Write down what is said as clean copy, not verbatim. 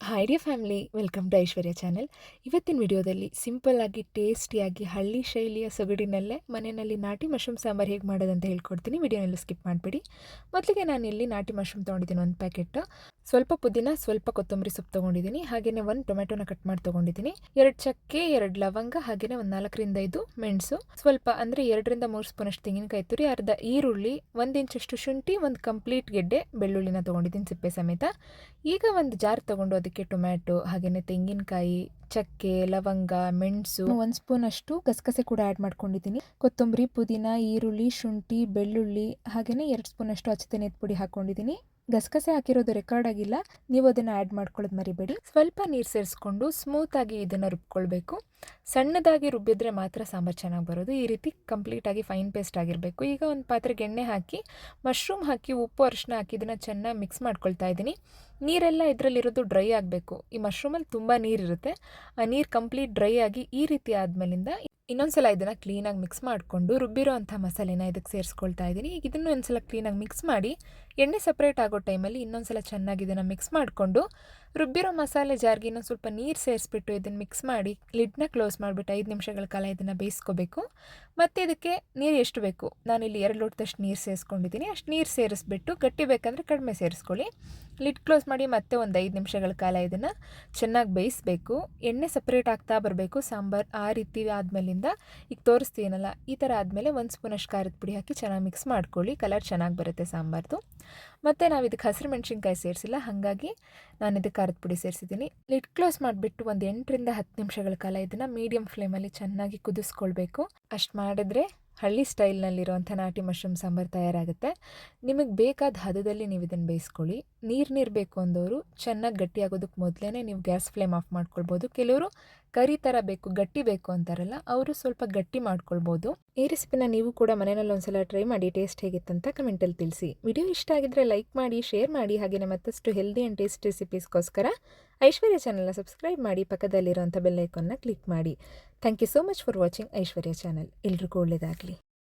Hi dear family, welcome to Aishwarya channel. ಇವತ್ತಿನ ವಿಡಿಯೋದಲ್ಲಿ ಸಿಂಪಲ್ಲಾಗಿ ಟೇಸ್ಟಿಯಾಗಿ ಹಳ್ಳಿ ಶೈಲಿಯ ಸೊಗಡಿನಲ್ಲೇ ಮನೆಯಲ್ಲಿ ನಾಟಿ ಮಶ್ರೂಮ್ ಸಾಂಬಾರು ಹೇಗೆ ಮಾಡೋದಂತ ಹೇಳ್ಕೊಡ್ತೀನಿ. ವಿಡಿಯೋನೆಲ್ಲ ಸ್ಕಿಪ್ ಮಾಡಿಬಿಡಿ. ಮೊದಲಿಗೆ ನಾನು ಇಲ್ಲಿ ನಾಟಿ ಮಶ್ರೂಮ್ ತೊಗೊಂಡಿದ್ದೀನಿ, ಒಂದು ಪ್ಯಾಕೆಟ್. ಸ್ವಲ್ಪ ಪುದೀನ, ಸ್ವಲ್ಪ ಕೊತ್ತಂಬರಿ ಸೊಪ್ಪು ತೊಗೊಂಡಿದ್ದೀನಿ. ಹಾಗೆಯೇ ಒಂದು ಟೊಮೆಟೊನ ಕಟ್ ಮಾಡಿ ತೊಗೊಂಡಿದ್ದೀನಿ. 2 ಚಕ್ಕೆ, 2 ಲವಂಗ, ಹಾಗೆಯೇ ಒಂದು 4ರಿಂದ 5 ಮೆಣಸು, ಸ್ವಲ್ಪ ಅಂದರೆ 2ರಿಂದ 3 ಸ್ಪೂನಷ್ಟು ತೆಂಗಿನಕಾಯಿ ತುರಿ, ಅರ್ಧ ಈರುಳ್ಳಿ, 1 ಇಂಚಷ್ಟು ಶುಂಠಿ, ಒಂದು ಕಂಪ್ಲೀಟ್ ಗೆಡ್ಡೆ ಬೆಳ್ಳುಳ್ಳಿನ ತೊಗೊಂಡಿದ್ದೀನಿ ಸಿಪ್ಪೆ ಸಮೇತ. ಈಗ ಒಂದು ಜಾರ್ ತೊಗೊಂಡು ಅದಕ್ಕೆ ಟೊಮ್ಯಾಟೊ, ಹಾಗೆಯೇ ತೆಂಗಿನಕಾಯಿ, ಚಕ್ಕೆ, ಲವಂಗ, ಮೆಣಸು, 1 ಸ್ಪೂನಷ್ಟು ಗಸಗಸೆ ಕೂಡ ಆ್ಯಡ್ ಮಾಡ್ಕೊಂಡಿದ್ದೀನಿ. ಕೊತ್ತಂಬರಿ, ಪುದೀನ, ಈರುಳ್ಳಿ, ಶುಂಠಿ, ಬೆಳ್ಳುಳ್ಳಿ, ಹಾಗೆಯೇ 2 ಸ್ಪೂನಷ್ಟು ಅಚ್ಚತೆನೆದ ಪುಡಿ ಹಾಕ್ಕೊಂಡಿದ್ದೀನಿ. ಗಸಗಸೆ ಹಾಕಿರೋದು ರೆಕಾರ್ಡ್ ಆಗಿಲ್ಲ, ನೀವು ಅದನ್ನು ಆ್ಯಡ್ ಮಾಡ್ಕೊಳ್ಳೋದು ಮರಿಬೇಡಿ. ಸ್ವಲ್ಪ ನೀರು ಸೇರಿಸ್ಕೊಂಡು ಸ್ಮೂತಾಗಿ ಇದನ್ನು ರುಬ್ಕೊಳ್ಬೇಕು. ಸಣ್ಣದಾಗಿ ರುಬ್ಬಿದ್ರೆ ಮಾತ್ರ ಸಾಂಬಾರು ಚೆನ್ನಾಗಿ ಬರೋದು. ಈ ರೀತಿ ಕಂಪ್ಲೀಟಾಗಿ ಫೈನ್ ಪೇಸ್ಟ್ ಆಗಿರಬೇಕು. ಈಗ ಒಂದು ಪಾತ್ರೆಗೆ ಎಣ್ಣೆ ಹಾಕಿ ಮಶ್ರೂಮ್ ಹಾಕಿ ಉಪ್ಪು ಅರಿಶಿನ ಹಾಕಿ ಇದನ್ನು ಚೆನ್ನಾಗಿ ಮಿಕ್ಸ್ ಮಾಡ್ಕೊಳ್ತಾ ಇದ್ದೀನಿ. ನೀರೆಲ್ಲ ಇದರಲ್ಲಿರೋದು ಡ್ರೈ ಆಗಬೇಕು. ಈ ಮಶ್ರೂಮಲ್ಲಿ ತುಂಬ ನೀರಿರುತ್ತೆ. ಆ ನೀರು ಕಂಪ್ಲೀಟ್ ಡ್ರೈ ಆಗಿ ಈ ರೀತಿ ಆದಮೇಲಿಂದ ಇನ್ನೊಂದ್ಸಲ ಇದನ್ನು ಕ್ಲೀನಾಗಿ ಮಿಕ್ಸ್ ಮಾಡಿಕೊಂಡು ರುಬ್ಬಿರೋ ಅಂಥ ಮಸಾಲೆನ ಇದಕ್ಕೆ ಸೇರಿಸ್ಕೊಳ್ತಾ ಇದ್ದೀನಿ. ಈಗ ಇದನ್ನು ಒಂದ್ಸಲ ಕ್ಲೀನಾಗಿ ಮಿಕ್ಸ್ ಮಾಡಿ ಎಣ್ಣೆ ಸಪ್ರೇಟ್ ಆಗೋ ಟೈಮಲ್ಲಿ ಇನ್ನೊಂದ್ಸಲ ಚೆನ್ನಾಗಿ ಇದನ್ನು ಮಿಕ್ಸ್ ಮಾಡಿಕೊಂಡು ರುಬ್ಬಿರೋ ಮಸಾಲೆ ಜಾರ್ಗೆ ಇನ್ನೊಂದು ಸ್ವಲ್ಪ ನೀರು ಸೇರಿಸ್ಬಿಟ್ಟು ಇದನ್ನು ಮಿಕ್ಸ್ ಮಾಡಿ ಲಿಡ್ನ ಕ್ಲೋಸ್ ಮಾಡಿಬಿಟ್ಟು 5 ನಿಮಿಷಗಳ ಕಾಲ ಇದನ್ನು ಬೇಯಿಸ್ಕೋಬೇಕು. ಮತ್ತು ಇದಕ್ಕೆ ನೀರು ಎಷ್ಟು ಬೇಕು, ನಾನಿಲ್ಲಿ 2 ಲೋಟದಷ್ಟು ನೀರು ಸೇರಿಸ್ಕೊಂಡಿದ್ದೀನಿ. ಅಷ್ಟು ನೀರು ಸೇರಿಸ್ಬಿಟ್ಟು ಗಟ್ಟಿ ಬೇಕಂದರೆ ಕಡಿಮೆ ಸೇರಿಸ್ಕೊಳ್ಳಿ. ಲಿಡ್ ಕ್ಲೋಸ್ ಮಾಡಿ ಮತ್ತೆ ಒಂದು 5 ನಿಮಿಷಗಳ ಕಾಲ ಇದನ್ನು ಚೆನ್ನಾಗಿ ಬೇಯಿಸಬೇಕು. ಎಣ್ಣೆ ಸಪ್ರೇಟ್ ಆಗ್ತಾ ಬರಬೇಕು ಸಾಂಬಾರು. ಆ ರೀತಿ ಆದಮೇಲಿಂದ ಈಗ ತೋರಿಸ್ತೀನಲ್ಲ, ಈ ಥರ ಆದಮೇಲೆ 1 ಸ್ಪೂನಷ್ಟು ಖಾರದ ಪುಡಿ ಹಾಕಿ ಚೆನ್ನಾಗಿ ಮಿಕ್ಸ್ ಮಾಡ್ಕೊಳ್ಳಿ. ಕಲರ್ ಚೆನ್ನಾಗಿ ಬರುತ್ತೆ ಸಾಂಬಾರ್ದು. ಮತ್ತು ನಾವು ಇದಕ್ಕೆ ಹಸಿರು ಮೆಣಸಿನ್ಕಾಯಿ ಸೇರಿಸಿಲ್ಲ, ಹಾಗಾಗಿ ನಾನು ಇದಕ್ಕೆ ಖಾರದ ಪುಡಿ ಸೇರಿಸಿದ್ದೀನಿ. ಲಿಡ್ ಕ್ಲೋಸ್ ಮಾಡಿಬಿಟ್ಟು ಒಂದು 8ರಿಂದ 10 ನಿಮಿಷಗಳ ಕಾಲ ಇದನ್ನು ಮೀಡಿಯಮ್ ಫ್ಲೇಮಲ್ಲಿ ಚೆನ್ನಾಗಿ ಕುದಿಸ್ಕೊಳ್ಬೇಕು. ಅಷ್ಟು ಮಾಡಿದ್ರೆ ಹಳ್ಳಿ ಸ್ಟೈಲ್ನಲ್ಲಿರುವಂಥ ನಾಟಿ ಮಶ್ರೂಮ್ ಸಾಂಬಾರು ತಯಾರಾಗುತ್ತೆ. ನಿಮಗೆ ಬೇಕಾದ ಹದದಲ್ಲಿ ನೀವು ಇದನ್ನು ಬೇಯಿಸ್ಕೊಳ್ಳಿ. ನೀರು ಬೇಕು ಅಂದವರು ಚೆನ್ನಾಗಿ ಗಟ್ಟಿಯಾಗೋದಕ್ಕೆ ಮೊದಲೇ ನೀವು ಗ್ಯಾಸ್ ಫ್ಲೇಮ್ ಆಫ್ ಮಾಡ್ಕೊಳ್ಬೋದು. ಕೆಲವರು ಕರಿ ಥರ ಬೇಕು, ಗಟ್ಟಿ ಬೇಕು ಅಂತಾರಲ್ಲ, ಅವರು ಸ್ವಲ್ಪ ಗಟ್ಟಿ ಮಾಡ್ಕೊಳ್ಬೋದು. ಈ ರೆಸಿಪಿನ ನೀವು ಕೂಡ ಮನೆಯಲ್ಲಿ ಒಂದ್ಸಲ ಟ್ರೈ ಮಾಡಿ ಟೇಸ್ಟ್ ಹೇಗಿತ್ತಂತ ಕಮೆಂಟಲ್ಲಿ ತಿಳಿಸಿ. ವಿಡಿಯೋ ಇಷ್ಟ ಆಗಿದ್ರೆ ಲೈಕ್ ಮಾಡಿ, ಶೇರ್ ಮಾಡಿ. ಹಾಗೆಯೇ ಮತ್ತಷ್ಟು ಹೆಲ್ದಿ ಆ್ಯಂಡ್ ಟೇಸ್ಟ್ ರೆಸಿಪೀಸ್ಗೋಸ್ಕರ ಐಶ್ವರ್ಯ ಚಾನಲ್ನ ಸಬ್ಸ್ಕ್ರೈಬ್ ಮಾಡಿ, ಪಕ್ಕದಲ್ಲಿರೋಂಥ ಬೆಲ್ ಐಕಾನ್ನ ಕ್ಲಿಕ್ ಮಾಡಿ. Thank you so much for watching Aishwarya channel. ಎಲ್ರಿಗೂ ಒಳ್ಳೆಯದಾಗಲಿ.